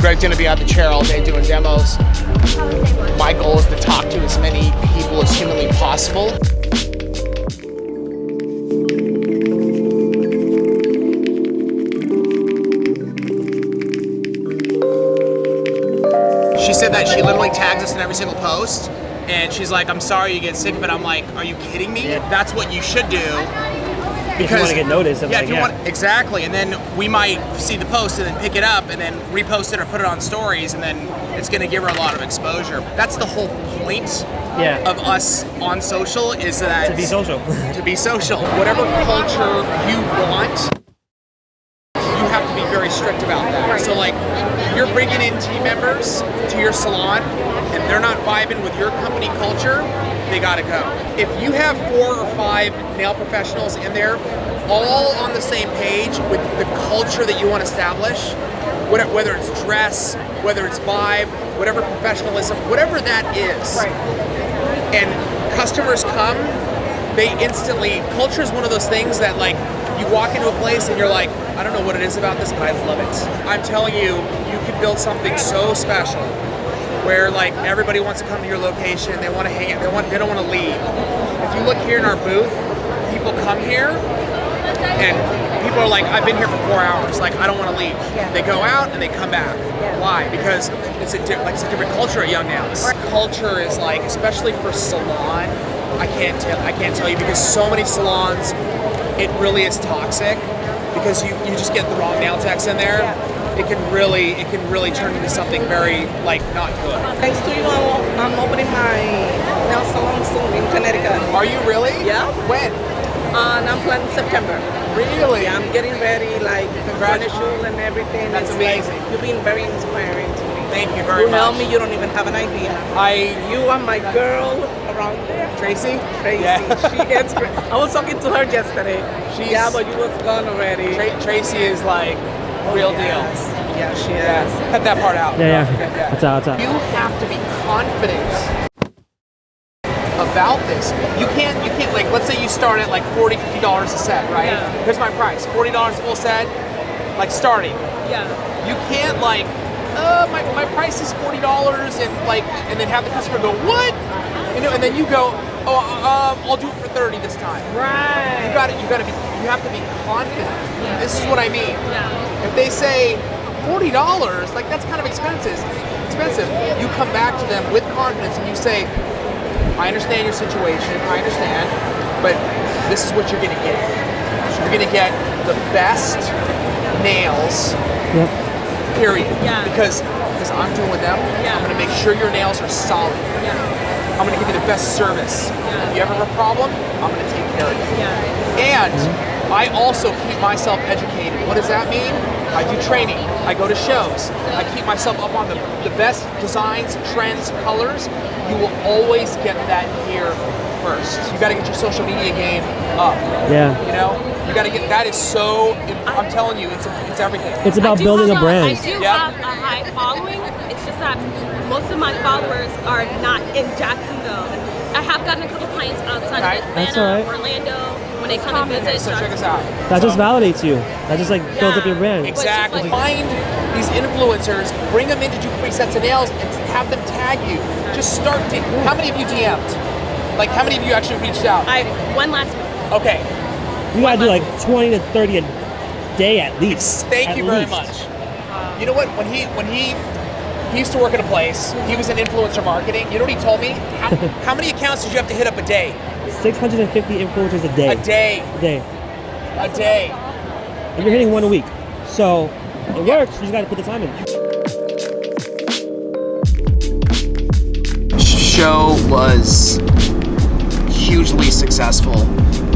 Greg's gonna be out the chair all day doing demos. My goal is to talk to as many people as humanly possible. She said that she literally tags us in every single post, and she's like, I'm sorry you get sick of it. I'm like, are you kidding me? That's what you should do. Because, if you want to get noticed. Yeah, if you want, exactly. And then we might see the post and then pick it up and then repost it or put it on stories, and then it's going to give her a lot of exposure. That's the whole point of us on social, is that to be social. To be social. Whatever culture you want, you have to be very strict about that. So like, if you're bringing in team members to your salon and they're not vibing with your company culture, they gotta go. If you have 4 or 5 nail professionals in there, all on the same page with the culture that you want to establish, whether it's dress, whether it's vibe, whatever professionalism, whatever that is, and customers come, they instantly, culture is one of those things that like, you walk into a place and you're like, I don't know what it is about this, but I love it. I'm telling you, you can build something so special where like everybody wants to come to your location, they want to hang out, they don't want to leave. If you look here in our booth, people come here and people are like, I've been here for 4 hours, like I don't want to leave. They go out and they come back. Why? Because it's a different culture at Young Nails. Culture is like, especially for salon, I can't tell you, because so many salons, it really is toxic because you just get the wrong nail techs in there. It can really turn into something very like not good. Thanks to you, I'm opening my nail salon soon in Connecticut. Are you really? Yeah. When? And I'm planning September. Really? Yeah, I'm getting ready, like furniture and everything. That's amazing. Like, you've been very inspiring to me. Thank you very much. You help me, you don't even have an idea. You are my girl around there. Tracy? Tracy. Yeah. She gets great. I was talking to her yesterday. But you was gone already. Tracy is like real deal. Yeah, she is. Cut that part out. Yeah. What's up? You have to be confident about this. You can't like, let's say you start at like $40, $50 a set, right? Yeah. Here's my price, $40 full set, like starting. Yeah. You can't like, my price is $40 and then have the customer go, what? You know, and then you go, I'll do it for 30 this time. Right. You have to be confident. Yeah. This is what I mean. Yeah. If they say $40, like that's kind of expensive. You come back to them with confidence and you say, I understand your situation, I understand, but this is what you're gonna get. You're gonna get the best nails, period. Yeah. Because I'm doing them, I'm gonna make sure your nails are solid. Yeah. I'm gonna give you the best service. Yeah. If you ever have a problem, I'm gonna take care of you. Yeah. And I also keep myself educated. What does that mean? I do training, I go to shows, I keep myself up on the best designs, trends, colors. You will always get that here first. You gotta get your social media game up. Yeah. You know? You gotta get, that is so, I'm telling you, it's everything. It's about building a brand. I do have a high following, it's just that most of my followers are not in Jacksonville. I have gotten a couple clients outside of Atlanta, Orlando, when they come and visit. So check us out. That just validates you. That just like builds up your brand. Exactly. Find these influencers, bring them in to do free sets of nails, and have them tag you. Just start. How many of you DM'd? Like, how many of you actually reached out? One last week. Okay. You gotta do like 20 to 30 a day at least. Thank you very much. You know what? When he used to work at a place, he was in influencer marketing. You know what he told me? How many accounts did you have to hit up a day? 650 influencers a day. A day. A day. And you're hitting one a week. So it works, you just gotta put the time in. Show was hugely successful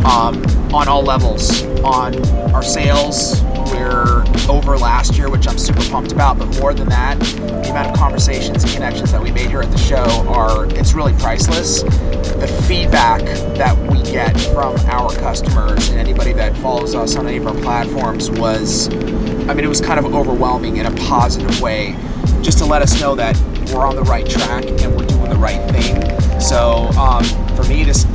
on all levels. On our sales, we're over last year, which I'm super pumped about, but more than that, the amount of conversations and connections that we made here at the show it's really priceless. The feedback that we get from our customers and anybody that follows us on any of our platforms was, it was kind of overwhelming in a positive way, just to let us know that we're on the right track and we're doing the right thing. So for me, this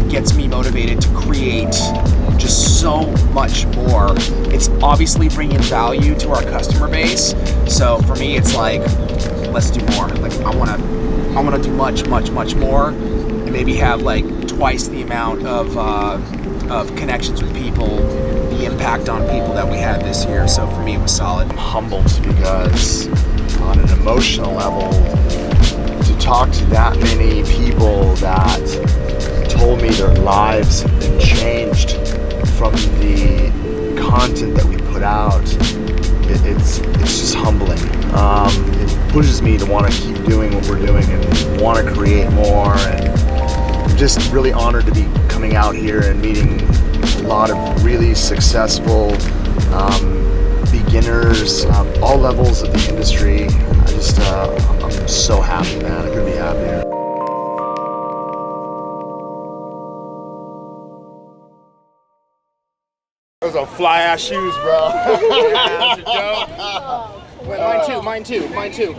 gets me motivated to create just so much more. It's obviously bringing value to our customer base. So for me, it's like, let's do more. Like I want to do much more, and maybe have like twice the amount of connections with people, the impact on people that we had this year. So for me, it was solid. I'm humbled because on an emotional level, to talk to that many people that told me their lives have been changed from the content that we put out, it's just humbling. It pushes me to want to keep doing what we're doing and want to create more. And I'm just really honored to be coming out here and meeting a lot of really successful beginners, all levels of the industry. I'm so happy, man. I couldn't be happier. Those are fly ass shoes, bro. Mine too.